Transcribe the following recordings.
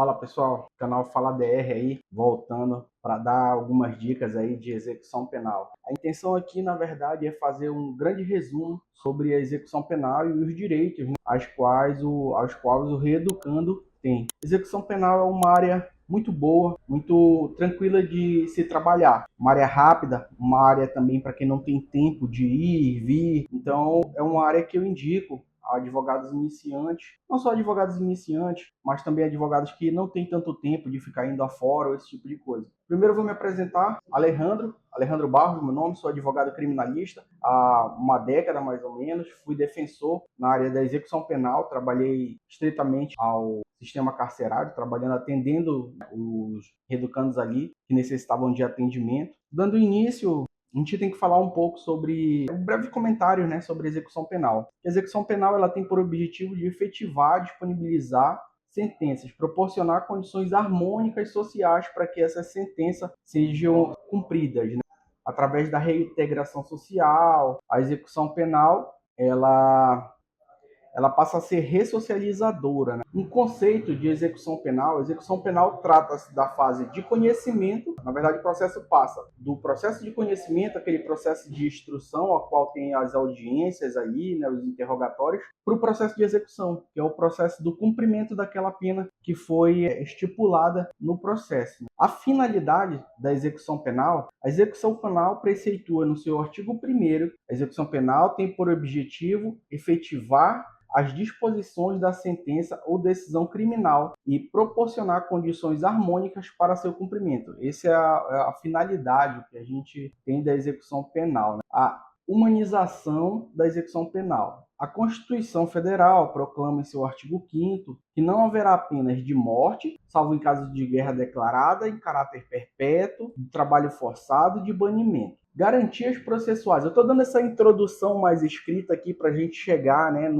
Fala pessoal, canal Fala DR aí, voltando para dar algumas dicas aí de execução penal. A intenção aqui, na verdade, é fazer um grande resumo sobre a execução penal e os direitos, né, aos quais o reeducando tem. Execução penal é uma área muito boa, muito tranquila de se trabalhar. Uma área rápida, uma área também para quem não tem tempo de ir, vir. Então, é uma área que eu indico a advogados iniciantes, não só advogados iniciantes, mas também advogados que não têm tanto tempo de ficar indo afora ou esse tipo de coisa. Primeiro eu vou me apresentar, Alejandro Barros, meu nome, sou advogado criminalista há uma década mais ou menos, fui defensor na área da execução penal, trabalhei estritamente ao sistema carcerário, trabalhando, atendendo os reeducandos ali que necessitavam de atendimento. Dando início, a gente tem que falar um pouco sobre um breve comentário, né, sobre a execução penal. A execução penal ela tem por objetivo de efetivar, disponibilizar sentenças, proporcionar condições harmônicas sociais para que essas sentenças sejam cumpridas, né? Através da reintegração social, a execução penal ela passa a ser ressocializadora, né? Um conceito de execução penal trata-se da fase de conhecimento, na verdade o processo passa do processo de conhecimento, aquele processo de instrução, ao qual tem as audiências ali, né, os interrogatórios, para o processo de execução, que é o processo do cumprimento daquela pena que foi estipulada no processo. A finalidade da execução penal, a execução penal preceitua no seu artigo 1º, a execução penal tem por objetivo efetivar as disposições da sentença ou decisão criminal e proporcionar condições harmônicas para seu cumprimento. Essa é a finalidade que a gente tem da execução penal, né? A humanização da execução penal. A Constituição Federal proclama em seu artigo 5º que não haverá penas de morte, salvo em caso de guerra declarada, em caráter perpétuo, de trabalho forçado e de banimento. Garantias processuais. Eu estou dando essa introdução mais escrita aqui para a gente chegar, né,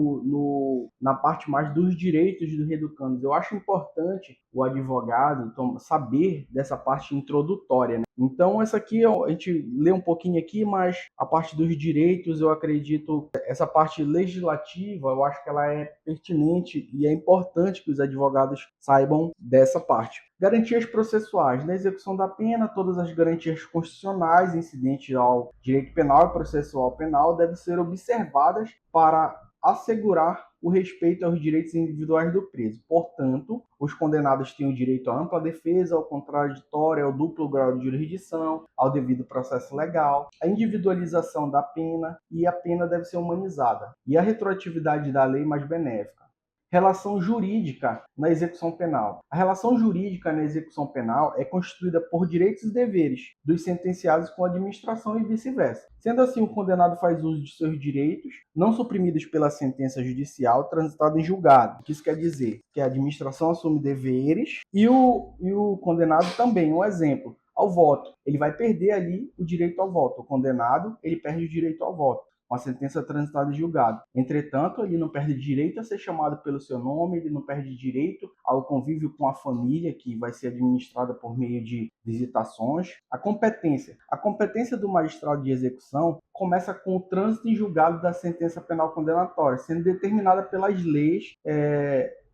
na parte mais dos direitos dos reeducandos. Eu acho importante o advogado saber dessa parte introdutória, né? Então, essa aqui a gente lê um pouquinho aqui, mas a parte dos direitos, eu acredito, essa parte legislativa, eu acho que ela é pertinente e é importante que os advogados saibam dessa parte. Garantias processuais. Na execução da pena, todas as garantias constitucionais incidentes ao direito penal e processual penal devem ser observadas para assegurar o respeito aos direitos individuais do preso. Portanto, os condenados têm o direito à ampla defesa, ao contraditório, ao duplo grau de jurisdição, ao devido processo legal, a individualização da pena e a pena deve ser humanizada. E a retroatividade da lei mais benéfica. Relação jurídica na execução penal. A relação jurídica na execução penal é constituída por direitos e deveres dos sentenciados com a administração e vice-versa. Sendo assim, o condenado faz uso de seus direitos, não suprimidos pela sentença judicial transitada em julgado. O que isso quer dizer? Que a administração assume deveres e o condenado também. Um exemplo, ao voto. Ele vai perder ali o direito ao voto. O condenado, ele perde o direito ao voto. Uma sentença transitada em julgado. Entretanto, ele não perde direito a ser chamado pelo seu nome, ele não perde direito ao convívio com a família, que vai ser administrada por meio de visitações. A competência do magistrado de execução começa com o trânsito em julgado da sentença penal condenatória, sendo determinada pelas leis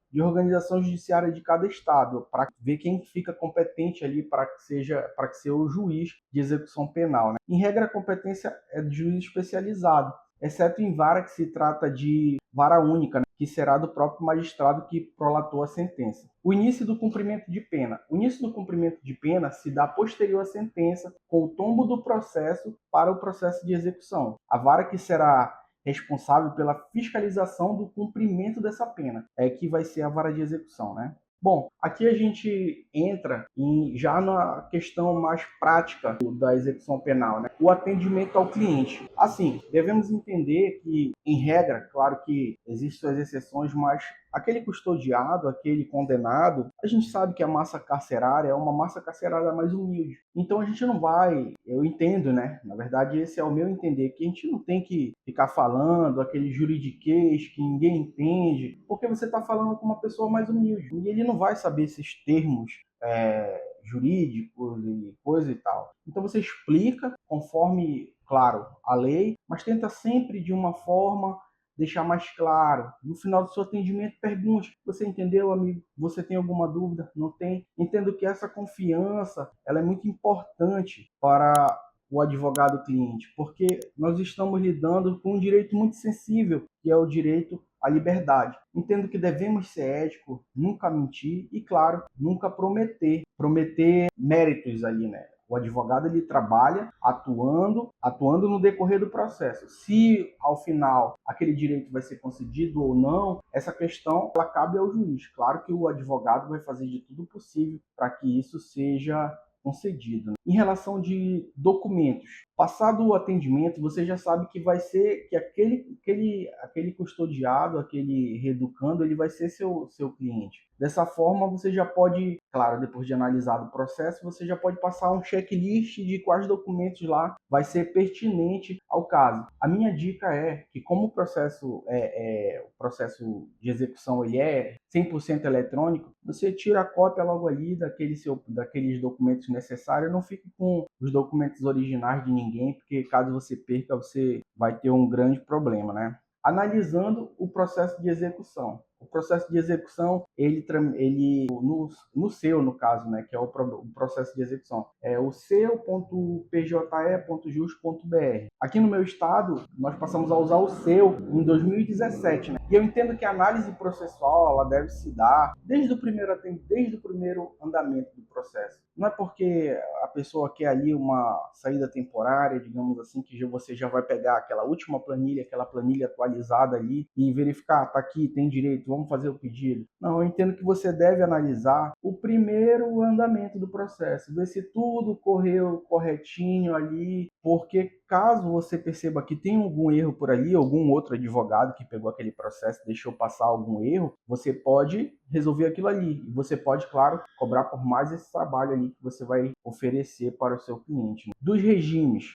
de organização judiciária de cada estado, para ver quem fica competente ali para que seja o juiz de execução penal, né? Em regra, a competência é de juiz especializado, exceto em vara que se trata de vara única, né, que será do próprio magistrado que prolatou a sentença. O início do cumprimento de pena. O início do cumprimento de pena se dá posterior à sentença, com o tombo do processo para o processo de execução. A vara que será responsável pela fiscalização do cumprimento dessa pena, é que vai ser a vara de execução, né? Bom, aqui a gente entra já na questão mais prática da execução penal, né? O atendimento ao cliente. Assim, devemos entender que, em regra, claro que existem as exceções, mas aquele custodiado, aquele condenado, a gente sabe que a massa carcerária é uma massa carcerária mais humilde. Então a gente não vai, eu entendo, né? Na verdade, esse é o meu entender, que a gente não tem que ficar falando aquele juridiquês que ninguém entende, porque você está falando com uma pessoa mais humilde. E ele não vai saber esses termos jurídicos e coisa e tal. Então você explica conforme, claro, a lei, mas tenta sempre de uma forma deixar mais claro. No final do seu atendimento, pergunte: você entendeu, amigo? Você tem alguma dúvida? Não tem? Entendo que essa confiança ela é muito importante para o advogado cliente, porque nós estamos lidando com um direito muito sensível, que é o direito à liberdade. Entendo que devemos ser éticos, nunca mentir e, claro, nunca prometer méritos ali, né? O advogado ele trabalha atuando no decorrer do processo. Se ao final aquele direito vai ser concedido ou não, essa questão ela cabe ao juiz. Claro que o advogado vai fazer de tudo possível para que isso seja concedido. Em relação de documentos, passado o atendimento, você já sabe que vai ser que aquele custodiado, aquele reeducando, ele vai ser seu cliente. Dessa forma, você já pode, claro, depois de analisado o processo, você já pode passar um checklist de quais documentos lá vai ser pertinente ao caso. A minha dica é que como o processo de execução ele é 100% eletrônico, você tira a cópia logo ali daqueles documentos necessários, não fique com os documentos originais de ninguém, porque caso você perca, você vai ter um grande problema, né? Analisando o processo de execução. O processo de execução, no seu, no caso, né, que é o processo de execução, é o seu.pje.jus.br. Aqui no meu estado, nós passamos a usar o seu em 2017, né? E eu entendo que a análise processual ela deve se dar desde o primeiro andamento do processo. Não é porque a pessoa quer ali uma saída temporária, digamos assim, que você já vai pegar aquela última planilha, aquela planilha atualizada ali e verificar, tá aqui, tem direito, vamos fazer o pedido. Não, eu entendo que você deve analisar o primeiro andamento do processo, ver se tudo correu corretinho ali, porque caso você perceba que tem algum erro por ali, algum outro advogado que pegou aquele processo, deixou passar algum erro, você pode resolver aquilo ali. E você pode, claro, cobrar por mais esse trabalho ali que você vai oferecer para o seu cliente. Dos regimes.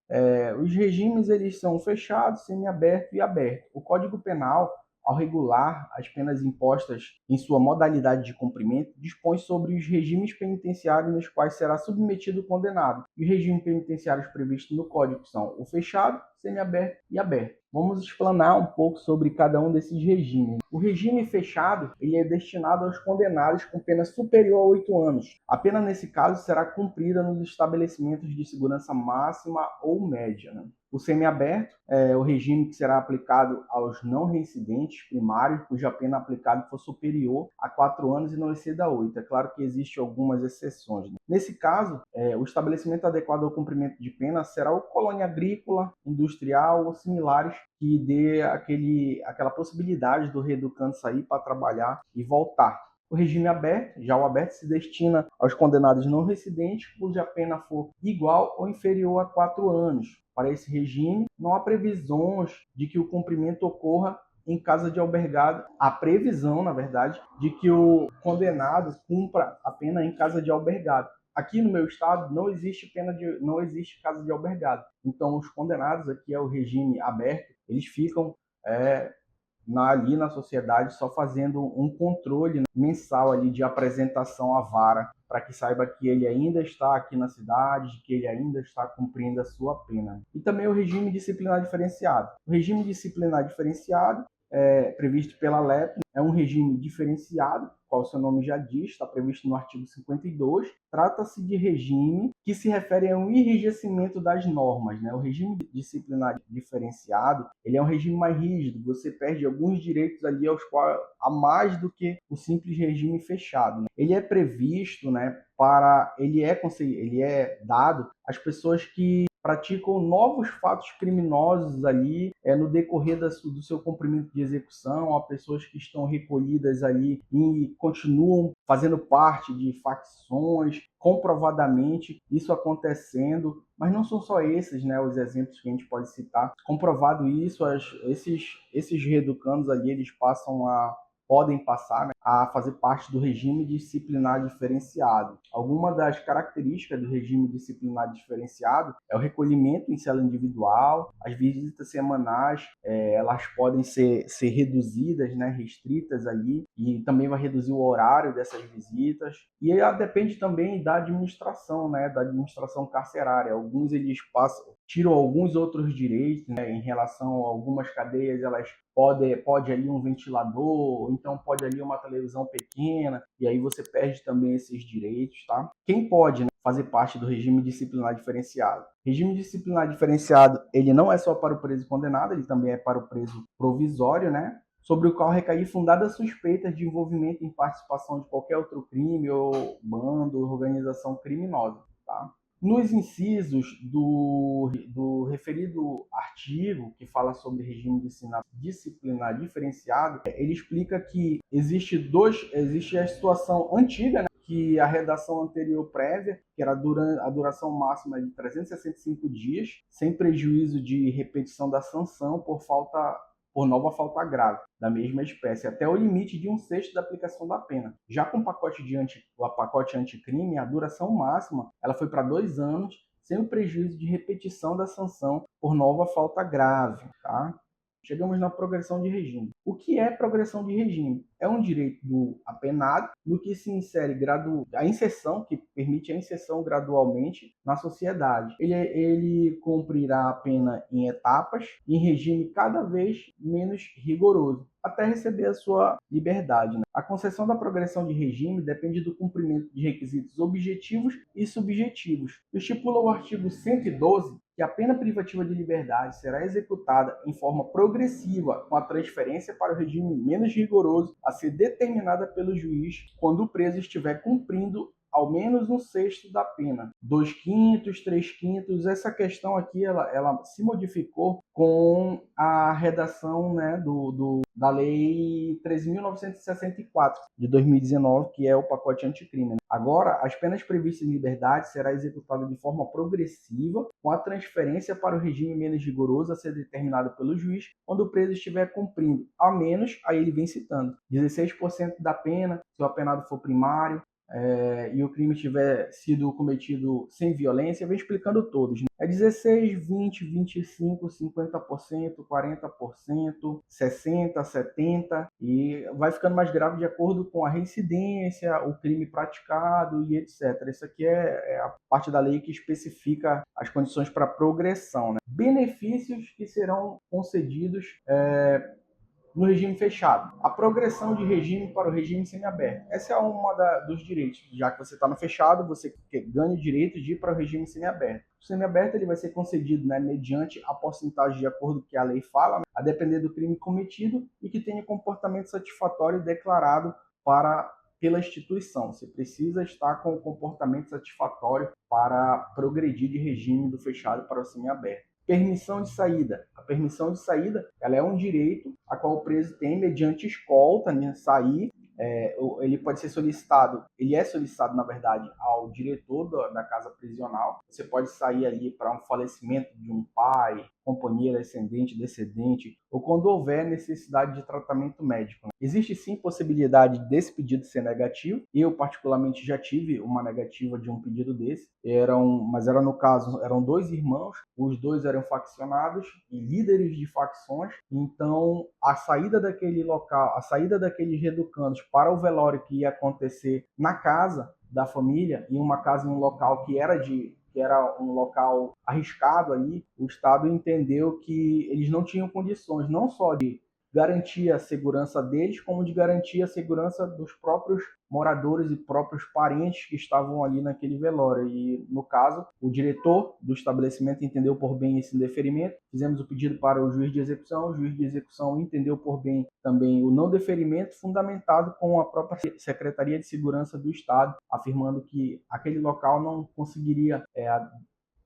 Os regimes eles são fechados, semiaberto e aberto. O Código Penal, ao regular as penas impostas em sua modalidade de cumprimento, dispõe sobre os regimes penitenciários nos quais será submetido o condenado. E os regimes penitenciários previstos no Código são o fechado, semiaberto e aberto. Vamos explanar um pouco sobre cada um desses regimes. O regime fechado ele é destinado aos condenados com pena superior a 8 anos. A pena, nesse caso, será cumprida nos estabelecimentos de segurança máxima ou média, né? O semiaberto é o regime que será aplicado aos não reincidentes primários, cuja pena aplicada for superior a 4 anos e não exceda 8. É claro que existem algumas exceções, né? Nesse caso, o estabelecimento adequado ao cumprimento de pena será o colônia agrícola, industrial ou similares, que dê aquela possibilidade do reeducando sair para trabalhar e voltar. O regime aberto, já o aberto se destina aos condenados não residentes, cuja pena for igual ou inferior a 4 anos. Para esse regime, não há previsões de que o cumprimento ocorra em casa de albergado. Há previsão, na verdade, de que o condenado cumpra a pena em casa de albergado. Aqui no meu estado não existe não existe casa de albergado. Então os condenados aqui é o regime aberto, eles ficam ali na sociedade só fazendo um controle mensal ali de apresentação à vara, para que saiba que ele ainda está aqui na cidade, que ele ainda está cumprindo a sua pena. E também o regime disciplinar diferenciado. O regime disciplinar diferenciado previsto pela LEP, é um regime diferenciado, qual o seu nome já diz, está previsto no artigo 52. Trata-se de regime que se refere a um enrijecimento das normas, né? O regime disciplinar diferenciado, ele é um regime mais rígido, você perde alguns direitos ali a mais do que o simples regime fechado, né? Ele é previsto, né, ele é dado às pessoas que praticam novos fatos criminosos ali no decorrer do seu cumprimento de execução, a pessoas que estão recolhidas ali e continuam fazendo parte de facções, comprovadamente isso acontecendo, mas não são só esses, né, os exemplos que a gente pode citar. Comprovado isso, esses reeducandos ali, eles podem passar, né, a fazer parte do regime disciplinar diferenciado. Alguma das características do regime disciplinar diferenciado é o recolhimento em cela individual, as visitas semanais, elas podem ser reduzidas, né, restritas ali, e também vai reduzir o horário dessas visitas. E ela depende também da administração, né, da administração carcerária. Alguns eles passam, tiram alguns outros direitos, né, em relação a algumas cadeias, elas pode ali um ventilador, então pode ali uma televisão pequena, e aí você perde também esses direitos, tá? Quem pode, né, fazer parte do regime disciplinar diferenciado? Regime disciplinar diferenciado, ele não é só para o preso condenado, ele também é para o preso provisório, né? Sobre o qual recair fundadas suspeitas de envolvimento em participação de qualquer outro crime ou bando, organização criminosa, tá? Nos incisos do referido artigo, que fala sobre regime disciplinar diferenciado, ele explica que existe a situação antiga, né, que a redação anterior prévia, que era a duração máxima de 365 dias, sem prejuízo de repetição da sanção por nova falta grave da mesma espécie, até o limite de 1/6 da aplicação da pena. Já com o pacote anticrime, a duração máxima ela foi para 2 anos, sem o prejuízo de repetição da sanção por nova falta grave. Tá? Chegamos na progressão de regime. O que é progressão de regime? É um direito do apenado no que se insere a inserção, que permite a inserção gradualmente na sociedade. Ele cumprirá a pena em etapas, em regime cada vez menos rigoroso, até receber a sua liberdade. Né? A concessão da progressão de regime depende do cumprimento de requisitos objetivos e subjetivos. Estipula o artigo 112 que a pena privativa de liberdade será executada em forma progressiva, com a transferência para o regime menos rigoroso a ser determinada pelo juiz quando o preso estiver cumprindo ao menos 1/6 da pena. 2/5, 3/5, essa questão aqui ela se modificou com a redação, né, da Lei 13.964 de 2019, que é o pacote anticrime. Agora, as penas previstas em liberdade será executada de forma progressiva, com a transferência para o regime menos rigoroso a ser determinado pelo juiz quando o preso estiver cumprindo, a menos, aí ele vem citando, 16% da pena, se o apenado for primário, e o crime tiver sido cometido sem violência, vem explicando todos. Né? É 16, 20, 25, 50%, 40%, 60%, 70%, e vai ficando mais grave de acordo com a reincidência, o crime praticado e etc. Isso aqui é a parte da lei que especifica as condições para progressão. Né? Benefícios que serão concedidos no regime fechado. A progressão de regime para o regime semiaberto. Essa é uma dos direitos. Já que você está no fechado, você ganha o direito de ir para o regime semiaberto. O semiaberto ele vai ser concedido, né, mediante a porcentagem de acordo com que a lei fala, né, a depender do crime cometido e que tenha comportamento satisfatório declarado pela instituição. Você precisa estar com o comportamento satisfatório para progredir de regime do fechado para o semiaberto. Permissão de saída. A permissão de saída ela é um direito a qual o preso tem mediante escolta, né, sair. Ele pode ser solicitado, ele é solicitado, na verdade, ao diretor da casa prisional. Você pode sair ali para um falecimento de um pai, companheiro, ascendente, descendente, ou quando houver necessidade de tratamento médico. Existe sim possibilidade desse pedido ser negativo. Eu, particularmente, já tive uma negativa de um pedido desse. Mas era no caso, eram 2 irmãos, os 2 eram faccionados e líderes de facções. Então, a saída daquele local, a saída daqueles reeducandos para o velório que ia acontecer na casa da família, em uma casa, em um local que era um local arriscado ali, o Estado entendeu que eles não tinham condições, não só de garantir a segurança deles, como de garantir a segurança dos próprios moradores e próprios parentes que estavam ali naquele velório. E, no caso, o diretor do estabelecimento entendeu por bem esse indeferimento. Fizemos o pedido para o juiz de execução entendeu por bem também o não deferimento, fundamentado com a própria Secretaria de Segurança do Estado, afirmando que aquele local não conseguiria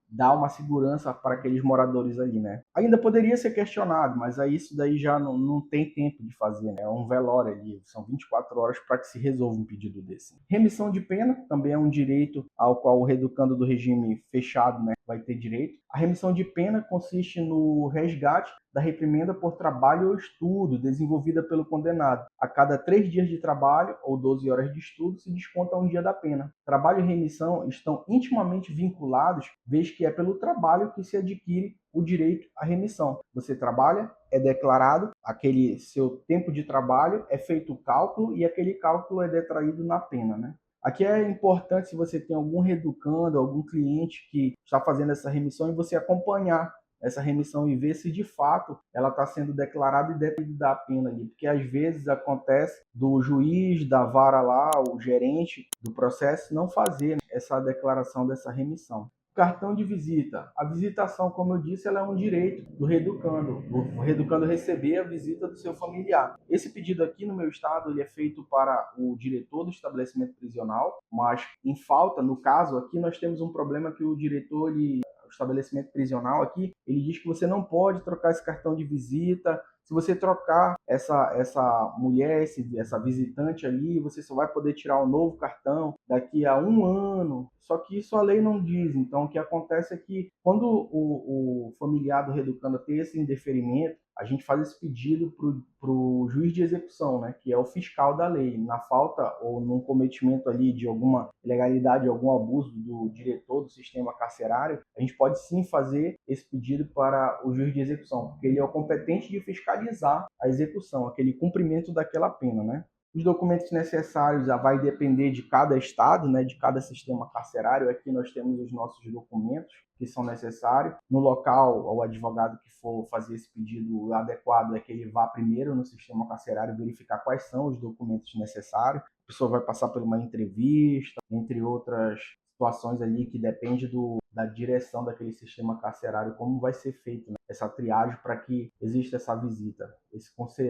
dar uma segurança para aqueles moradores ali, né? Ainda poderia ser questionado, mas aí isso daí já não tem tempo de fazer, né? É um velório ali, são 24 horas para que se resolva um pedido desse. Remissão de pena também é um direito ao qual o reeducando do regime fechado, né, vai ter direito. A remissão de pena consiste no resgate da reprimenda por trabalho ou estudo desenvolvida pelo condenado. A cada 3 dias de trabalho ou 12 horas de estudo se desconta um dia da pena. Trabalho e remissão estão intimamente vinculados, vez que é pelo trabalho que se adquire o direito à remissão. Você trabalha, é declarado aquele seu tempo de trabalho, é feito o cálculo e aquele cálculo é detraído na pena, né? Aqui é importante, se você tem algum reeducando, algum cliente que está fazendo essa remissão, e você acompanhar essa remissão e ver se de fato ela está sendo declarada e depende da pena ali, porque às vezes acontece do juiz, da vara lá, o gerente do processo não fazer essa declaração dessa remissão. Cartão de visita. A visitação, como eu disse, ela é um direito do reeducando. O reeducando receber a visita do seu familiar. Esse pedido aqui no meu estado ele é feito para o diretor do estabelecimento prisional, mas em falta, no caso aqui, nós temos um problema que o diretor, o estabelecimento prisional aqui, ele diz que você não pode trocar esse cartão de visita. Se você trocar essa mulher, essa visitante ali, você só vai poder tirar um novo cartão daqui a 1 ano. Só que isso a lei não diz. Então, o que acontece é que quando o familiar do reeducando tem esse indeferimento, a gente faz esse pedido para o juiz de execução, né, que é o fiscal da lei. Na falta ou num cometimento ali de alguma ilegalidade, algum abuso do diretor do sistema carcerário, a gente pode sim fazer esse pedido para o juiz de execução, porque ele é o competente de fiscalizar a execução, aquele cumprimento daquela pena, né? Os documentos necessários já vai depender de cada estado, né, de cada sistema carcerário. Aqui nós temos os nossos documentos que são necessários. No local, o advogado que for fazer esse pedido, o adequado é que ele vá primeiro no sistema carcerário verificar quais são os documentos necessários. A pessoa vai passar por uma entrevista, entre outras situações ali que depende da direção daquele sistema carcerário, como vai ser feito, né, essa triagem para que exista essa visita,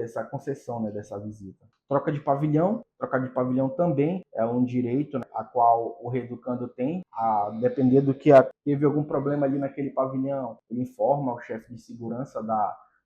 essa concessão, né, dessa visita. Troca de pavilhão também é um direito, né, a qual o reeducando tem, depender do que teve algum problema ali naquele pavilhão, ele informa o chefe de segurança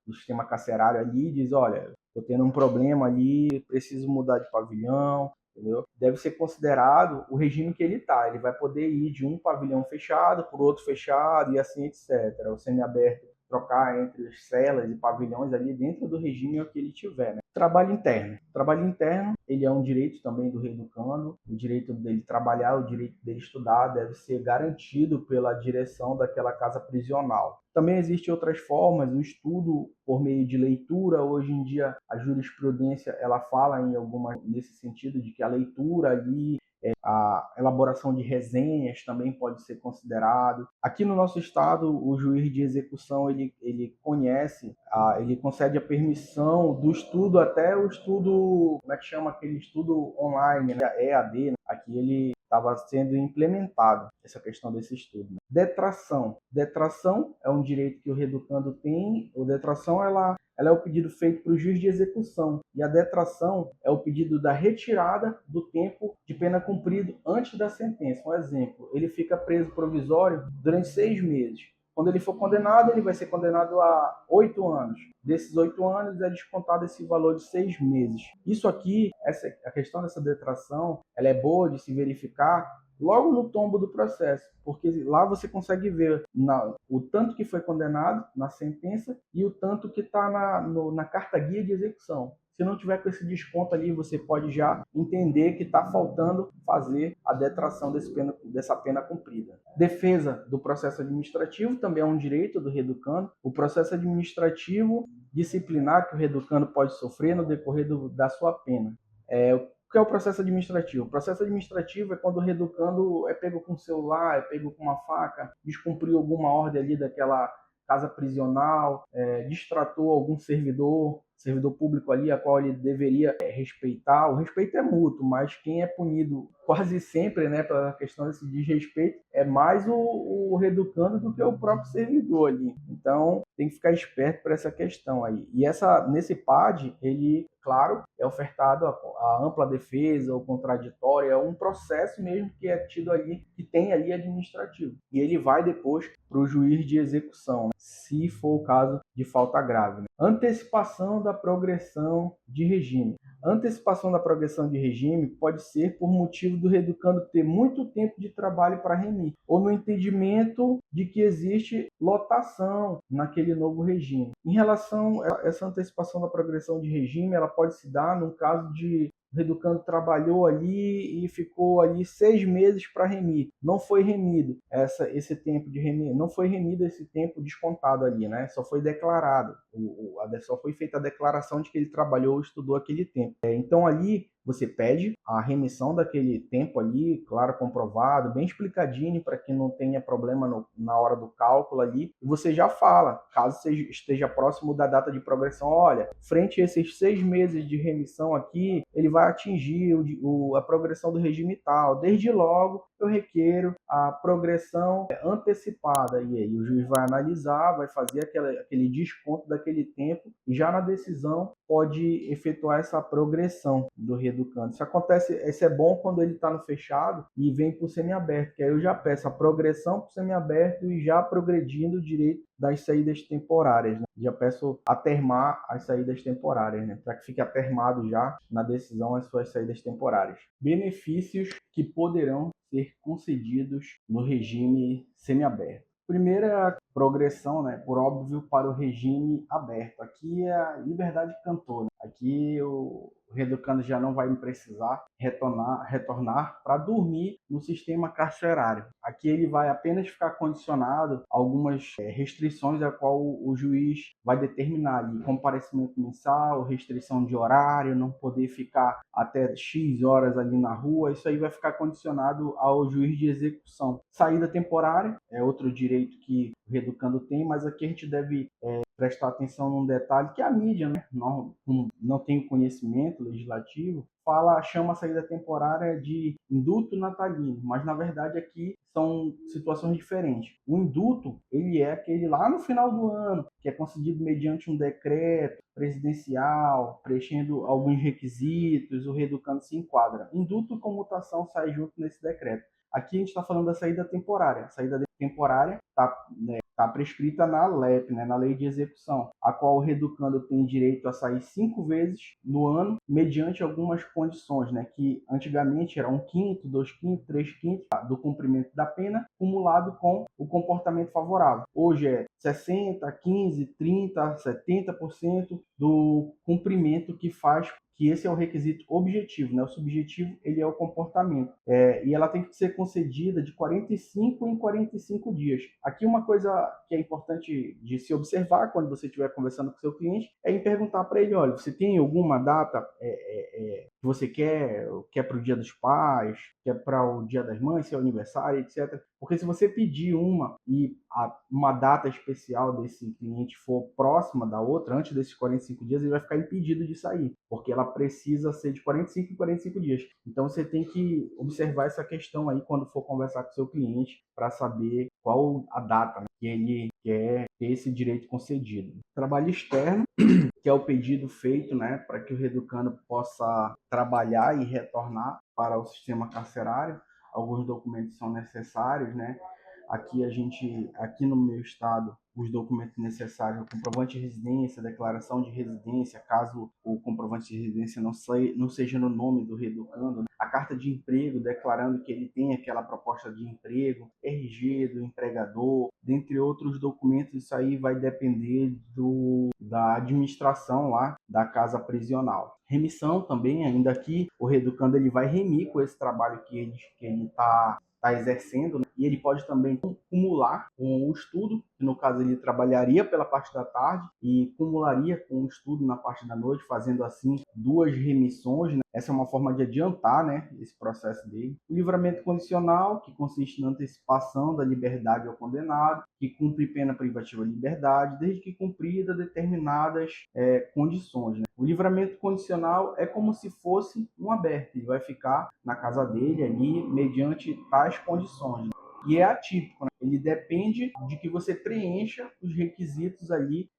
do sistema carcerário ali e diz, olha, estou tendo um problema ali, preciso mudar de pavilhão, entendeu? Deve ser considerado o regime que ele está. Ele vai poder ir de um pavilhão fechado para o outro fechado e assim, etc. O semiaberto trocar entre as celas e pavilhões ali dentro do regime que ele tiver, né? Trabalho interno. Trabalho interno, ele é um direito também do reeducando. O direito dele trabalhar, o direito dele estudar deve ser garantido pela direção daquela casa prisional. Também existem outras formas, o estudo por meio de leitura. Hoje em dia, a jurisprudência ela fala em alguma nesse sentido de que a leitura ali, a elaboração de resenhas também pode ser considerado. Aqui no nosso estado, o juiz de execução ele conhece, ele concede a permissão do estudo até o estudo, como é que chama aquele estudo online, né? EAD, né? Aqui ele estava sendo implementado essa questão desse estudo. Né? Detração. Detração é um direito que o reeducando tem. A detração ela é o pedido feito para o juiz de execução. E a detração é o pedido da retirada do tempo de pena cumprido antes da sentença. Um exemplo, ele fica preso provisório durante 6 meses. Quando ele for condenado, ele vai ser condenado a 8 anos. Desses 8 anos é descontado esse valor de 6 meses. Isso aqui, a questão dessa detração, ela é boa de se verificar logo no tombo do processo, porque lá você consegue ver o tanto que foi condenado na sentença e o tanto que está na carta guia de execução. Se não tiver com esse desconto ali, você pode já entender que está faltando fazer a detração dessa pena cumprida. Defesa do processo administrativo também é um direito do reeducando. O processo administrativo disciplinar que o reeducando pode sofrer no decorrer da sua pena. O que é o processo administrativo? O processo administrativo é quando o reeducando é pego com um celular, é pego com uma faca, descumpriu alguma ordem ali daquela casa prisional, distratou algum servidor público ali, a qual ele deveria respeitar. O respeito é mútuo, mas quem é punido quase sempre, né, pela questão desse desrespeito, é mais o reeducando do que o próprio servidor ali. Então, tem que ficar esperto para essa questão aí. E nesse PAD, ele, claro, é ofertado a ampla defesa ou contraditória, é um processo mesmo que é tido ali, que tem ali administrativo. E ele vai depois para o juiz de execução, né, se for o caso de falta grave. Né? Antecipação da progressão de regime. A antecipação da progressão de regime pode ser por motivo do reeducando ter muito tempo de trabalho para remir, ou no entendimento de que existe lotação naquele novo regime. Em relação a essa antecipação da progressão de regime, ela pode se dar no caso de o reeducando trabalhou ali e ficou ali 6 meses para remir. Não foi remido esse tempo de remir, não foi remido esse tempo descontado ali, né? Só foi declarado, só foi feita a declaração de que ele trabalhou ou estudou aquele tempo. Então ali você pede a remissão daquele tempo ali, claro, comprovado, bem explicadinho para que não tenha problema na hora do cálculo ali, e você já fala, caso esteja próximo da data de progressão, olha, frente a esses 6 meses de remissão aqui, ele vai atingir a progressão do regime tal, desde logo eu requeiro a progressão antecipada, e aí o juiz vai analisar, vai fazer aquele desconto daquele tempo, e já na decisão pode efetuar essa progressão do reeducando. Isso é bom quando ele está no fechado e vem para o semiaberto, que aí eu já peço a progressão para o semiaberto e já progredindo o direito das saídas temporárias, né? Já peço a termar as saídas temporárias, né? Para que fique atermado já na decisão as suas saídas temporárias. Benefícios que poderão ser concedidos no regime semiaberto. Primeira progressão, né, por óbvio, para o regime aberto. Aqui é a liberdade cantor. Aqui o reeducando já não vai precisar retornar para dormir no sistema carcerário. Aqui ele vai apenas ficar condicionado a algumas restrições a qual o juiz vai determinar ali, comparecimento mensal, restrição de horário, não poder ficar até X horas ali na rua, isso aí vai ficar condicionado ao juiz de execução. Saída temporária é outro direito que o reeducando tem, mas aqui a gente deve prestar atenção num detalhe que a mídia, né, não tem conhecimento legislativo, chama a saída temporária de indulto natalino, mas na verdade aqui são situações diferentes. O indulto, ele é aquele lá no final do ano, que é concedido mediante um decreto presidencial, preenchendo alguns requisitos, o reeducando se enquadra. Indulto e comutação sai junto nesse decreto. Aqui a gente está falando da saída temporária. A saída temporária está prescrita na LEP, né, na Lei de Execução, a qual o reeducando tem direito a sair 5 vezes no ano, mediante algumas condições, né, que antigamente era 1/5, 2/5, 3/5 do cumprimento da pena, cumulado com o comportamento favorável. Hoje é 60, 15, 30, 70% do cumprimento que faz, que esse é o requisito objetivo, né? O subjetivo, ele é o comportamento. E ela tem que ser concedida de 45 em 45 dias. Aqui uma coisa que é importante de se observar quando você estiver conversando com o seu cliente é em perguntar para ele, olha, você tem alguma data que você quer para o Dia dos Pais, quer para o Dia das Mães, seu aniversário, etc. Porque se você pedir uma data especial desse cliente for próxima da outra, antes desses 45 dias, ele vai ficar impedido de sair, porque ela precisa ser de 45 em 45 dias. Então você tem que observar essa questão aí quando for conversar com o seu cliente para saber qual a data, né, que ele quer ter esse direito concedido. Trabalho externo, que é o pedido feito, né, para que o reeducando possa trabalhar e retornar para o sistema carcerário. Alguns documentos são necessários, né? Aqui no meu estado, os documentos necessários, o comprovante de residência, declaração de residência, caso o comprovante de residência não seja no nome do reeducando, a carta de emprego declarando que ele tem aquela proposta de emprego, RG do empregador, dentre outros documentos. Isso aí vai depender da administração lá da casa prisional. Remissão também, ainda aqui, o reeducando ele vai remir com esse trabalho que ele está exercendo, né? E ele pode também cumular com o estudo, que no caso ele trabalharia pela parte da tarde e cumularia com o estudo na parte da noite, fazendo assim 2 remissões, né? Essa é uma forma de adiantar, né, esse processo dele. O livramento condicional, que consiste na antecipação da liberdade ao condenado, que cumpre pena privativa de liberdade, desde que cumprida determinadas condições, né? O livramento condicional é como se fosse um aberto, ele vai ficar na casa dele ali, mediante tais condições, né? E é atípico, né? Ele depende de que você preencha os requisitos ali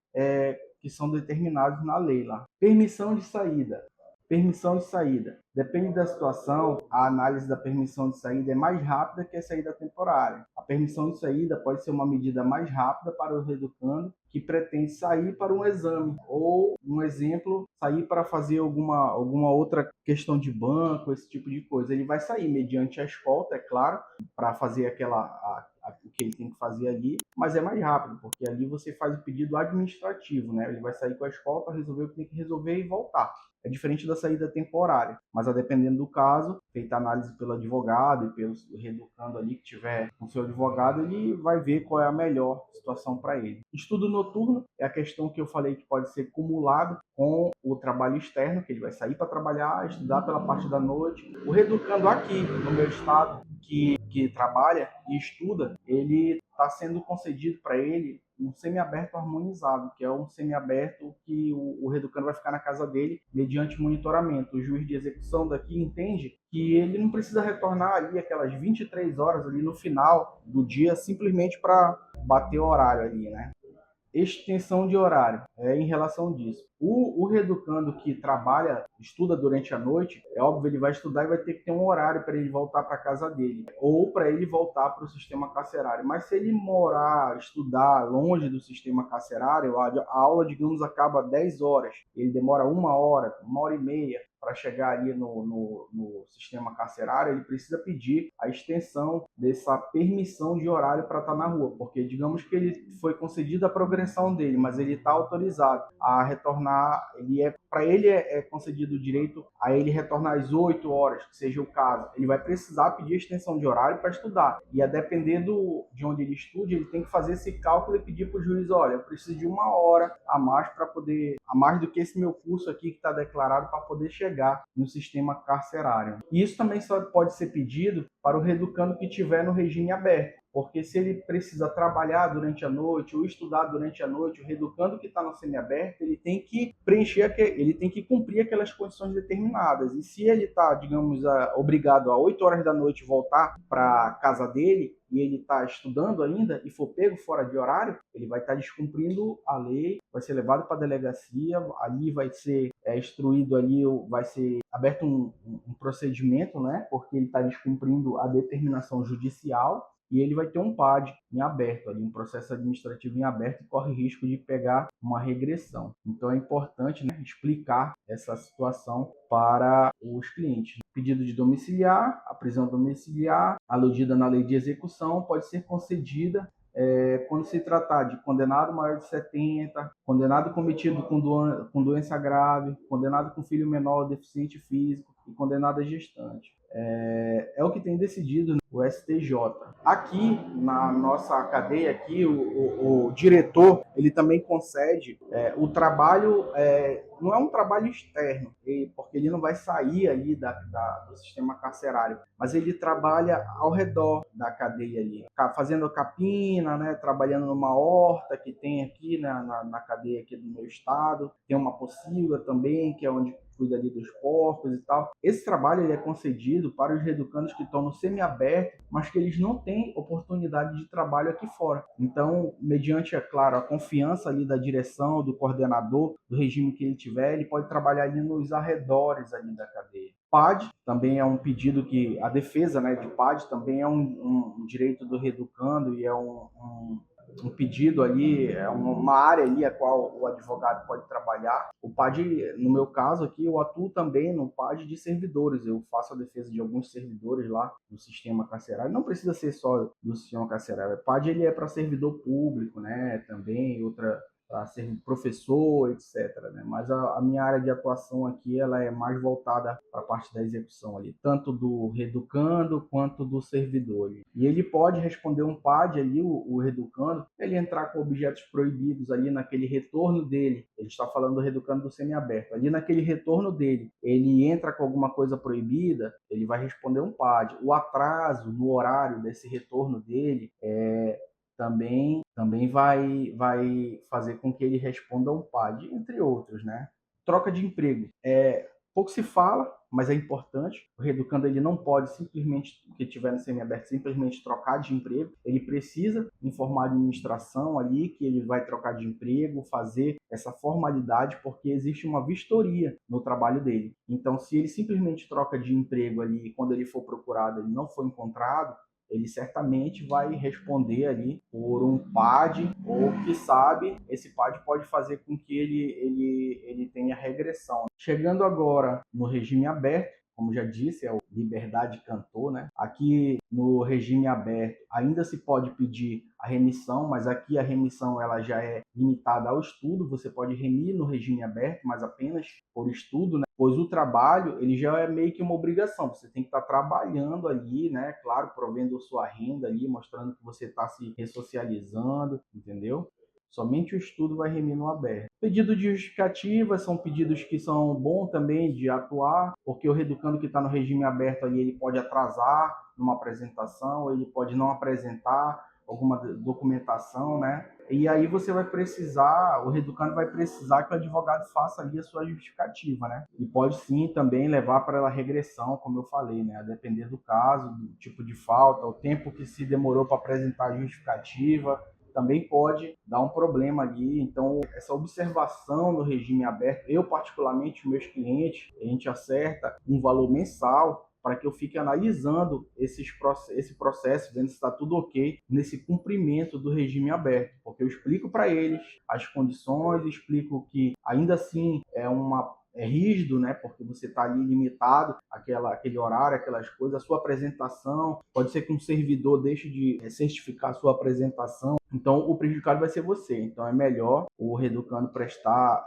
que são determinados na lei lá. Permissão de saída. Permissão de saída. Depende da situação, a análise da permissão de saída é mais rápida que a saída temporária. A permissão de saída pode ser uma medida mais rápida para o reeducando que pretende sair para um exame, ou, um exemplo, sair para fazer alguma outra questão de banco, esse tipo de coisa. Ele vai sair mediante a escolta, é claro, para fazer o que ele tem que fazer ali, mas é mais rápido, porque ali você faz o pedido administrativo, né? Ele vai sair com a escolta, resolver o que tem que resolver e voltar. é diferente da saída temporária, mas a dependendo do caso, feita a análise pelo advogado e pelo reeducando ali que tiver com o seu advogado, ele vai ver qual é a melhor situação para ele. Estudo noturno é a questão que eu falei que pode ser cumulado com o trabalho externo, que ele vai sair para trabalhar, estudar pela parte da noite. O reeducando aqui no meu estado, que trabalha e estuda, ele está sendo concedido para ele um semiaberto harmonizado, que é um semiaberto que o reeducando vai ficar na casa dele mediante monitoramento. O juiz de execução daqui entende que ele não precisa retornar ali aquelas 23 horas ali no final do dia simplesmente para bater o horário ali, né? Extensão de horário em relação disso. O reeducando que trabalha, estuda durante a noite, é óbvio, ele vai estudar e vai ter que ter um horário para ele voltar para a casa dele, ou para ele voltar para o sistema carcerário. Mas se ele morar, estudar longe do sistema carcerário, a aula, digamos, acaba 10 horas, ele demora 1 hora e meia para chegar ali no sistema carcerário, ele precisa pedir a extensão dessa permissão de horário para estar na rua, porque digamos que ele foi concedida a progressão dele, mas ele está autorizado a retornar, para ele é concedido o direito a ele retornar às 8 horas, que seja o caso. Ele vai precisar pedir extensão de horário para estudar, e a depender de onde ele estude, ele tem que fazer esse cálculo e pedir para o juiz, olha, eu preciso de 1 hora a mais para poder, a mais do que esse meu curso aqui que está declarado para poder chegar no sistema carcerário. E isso também só pode ser pedido para o reeducando que estiver no regime aberto, porque se ele precisa trabalhar durante a noite ou estudar durante a noite, o reeducando que está no semiaberto, ele tem que preencher, ele tem que cumprir aquelas condições determinadas. E se ele está, digamos, obrigado a 8 horas da noite voltar para a casa dele, e ele está estudando ainda e for pego fora de horário, ele vai estar descumprindo a lei, vai ser levado para a delegacia, ali vai ser instruído, ali vai ser aberto um procedimento, né, porque ele está descumprindo a determinação judicial, e ele vai ter um PAD em aberto, ali, um processo administrativo em aberto, e corre risco de pegar uma regressão. Então é importante, né, explicar essa situação para os clientes. Pedido de domiciliar, a prisão domiciliar, aludida na lei de execução, pode ser concedida quando se tratar de condenado maior de 70, condenado cometido com doença grave, condenado com filho menor deficiente físico e condenado a gestante. É o que tem decidido o STJ. Aqui na nossa cadeia, aqui, o diretor ele também concede o trabalho, não é um trabalho externo, porque ele não vai sair ali do sistema carcerário, mas ele trabalha ao redor da cadeia ali, fazendo a capina, né, trabalhando numa horta que tem aqui na cadeia aqui do meu estado, tem uma pocilga também, que é onde cuida ali dos porcos e tal. Esse trabalho ele é concedido para os reeducandos que estão no semiaberto, mas que eles não têm oportunidade de trabalho aqui fora. Então, mediante, é claro, a confiança ali da direção, do coordenador, do regime que ele tiver, ele pode trabalhar ali nos arredores ali da cadeia. PAD também é um pedido que a defesa, né, de PAD também é um direito do reeducando e é um pedido ali, é uma área ali a qual o advogado pode trabalhar. O PAD, no meu caso aqui, eu atuo também no PAD de servidores, eu faço a defesa de alguns servidores lá do sistema carcerário, não precisa ser só do sistema carcerário, o PAD ele é para servidor público, né, também, para ser professor, etc, né? Mas a minha área de atuação aqui ela é mais voltada para a parte da execução ali, tanto do reeducando quanto do servidor. E ele pode responder um PAD ali, o reeducando, ele entrar com objetos proibidos ali naquele retorno dele. Ele está falando do reeducando do semiaberto. Ali naquele retorno dele, ele entra com alguma coisa proibida, ele vai responder um PAD. O atraso no horário desse retorno dele também vai fazer com que ele responda um PAD, entre outros, né? Troca de emprego. Pouco se fala, mas é importante. O reeducando ele não pode simplesmente, que estiver no semiaberto, simplesmente trocar de emprego. Ele precisa informar a administração ali que ele vai trocar de emprego, fazer essa formalidade, porque existe uma vistoria no trabalho dele. Então, se ele simplesmente troca de emprego ali e quando ele for procurado ele não for encontrado, ele certamente vai responder ali por um PAD, ou que sabe, esse PAD pode fazer com que ele tenha regressão. Chegando agora no regime aberto, como já disse, é o liberdade cantor, né? Aqui no regime aberto ainda se pode pedir a remissão, mas aqui a remissão ela já é limitada ao estudo. Você pode remir no regime aberto, mas apenas por estudo, né? Pois o trabalho ele já é meio que uma obrigação. Você tem que estar trabalhando ali, né? Claro, provendo sua renda ali, mostrando que você está se ressocializando, entendeu? Somente o estudo vai remir no aberto. Pedido de justificativa são pedidos que são bons também de atuar, porque o reeducando que está no regime aberto ali, ele pode atrasar numa apresentação, ele pode não apresentar alguma documentação, né? E aí você vai precisar, o reeducando vai precisar que o advogado faça ali a sua justificativa, né? E pode sim também levar para a regressão, como eu falei, né? A depender do caso, do tipo de falta, o tempo que se demorou para apresentar a justificativa, também pode dar um problema ali. Então, essa observação no regime aberto, eu particularmente, meus clientes, a gente acerta um valor mensal para que eu fique analisando esse processo, vendo se está tudo ok nesse cumprimento do regime aberto, porque eu explico para eles as condições, explico que ainda assim é rígido, né? Porque você está ali limitado aquele horário, aquelas coisas, a sua apresentação, pode ser que um servidor deixe de certificar a sua apresentação, então o prejudicado vai ser você. Então é melhor o reeducando prestar,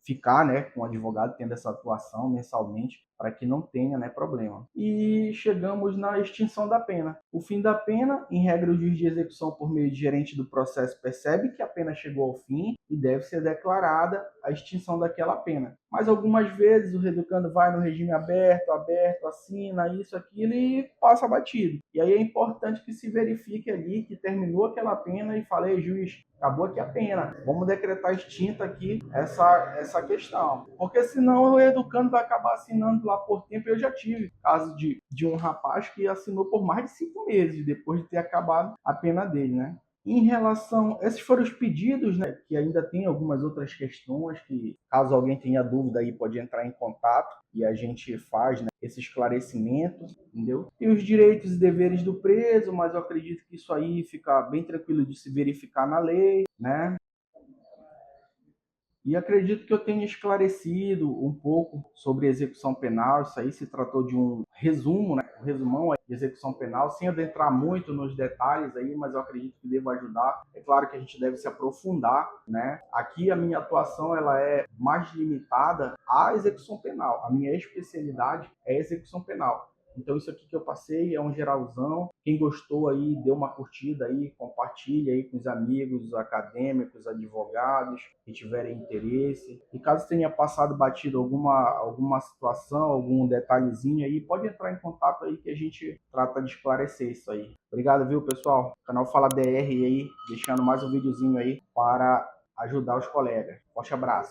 ficar, né, com o advogado tendo essa atuação mensalmente, para que não tenha, né, problema. E chegamos na extinção da pena. O fim da pena, em regra, o juiz de execução, por meio de gerente do processo, percebe que a pena chegou ao fim e deve ser declarada a extinção daquela pena. Mas algumas vezes o reeducando vai no regime aberto, assina isso, aquilo e passa batido. E aí é importante que se verifique ali que terminou aquela pena e fale: juiz, acabou aqui a pena, vamos decretar extinta aqui essa questão. Porque senão o educando vai acabar assinando lá por tempo. Eu já tive caso de um rapaz que assinou por mais de 5 meses, depois de ter acabado a pena dele, né? Em relação, esses foram os pedidos, né? Que ainda tem algumas outras questões que, caso alguém tenha dúvida aí, pode entrar em contato e a gente faz, né, esse esclarecimento, entendeu? E os direitos e deveres do preso, mas eu acredito que isso aí fica bem tranquilo de se verificar na lei, né? E acredito que eu tenha esclarecido um pouco sobre execução penal. Isso aí se tratou de um resumo, né? Um resumão de execução penal, sem adentrar muito nos detalhes aí, mas eu acredito que devo ajudar. É claro que a gente deve se aprofundar, né? Aqui a minha atuação ela é mais limitada à execução penal. A minha especialidade é execução penal. Então isso aqui que eu passei é um geralzão. Quem gostou aí, dê uma curtida aí, compartilha aí com os amigos, acadêmicos, advogados que tiverem interesse. E caso tenha passado batido alguma situação, algum detalhezinho aí, pode entrar em contato aí que a gente trata de esclarecer isso aí. Obrigado, viu, pessoal? O canal Fala DR aí, deixando mais um videozinho aí para ajudar os colegas. Forte abraço.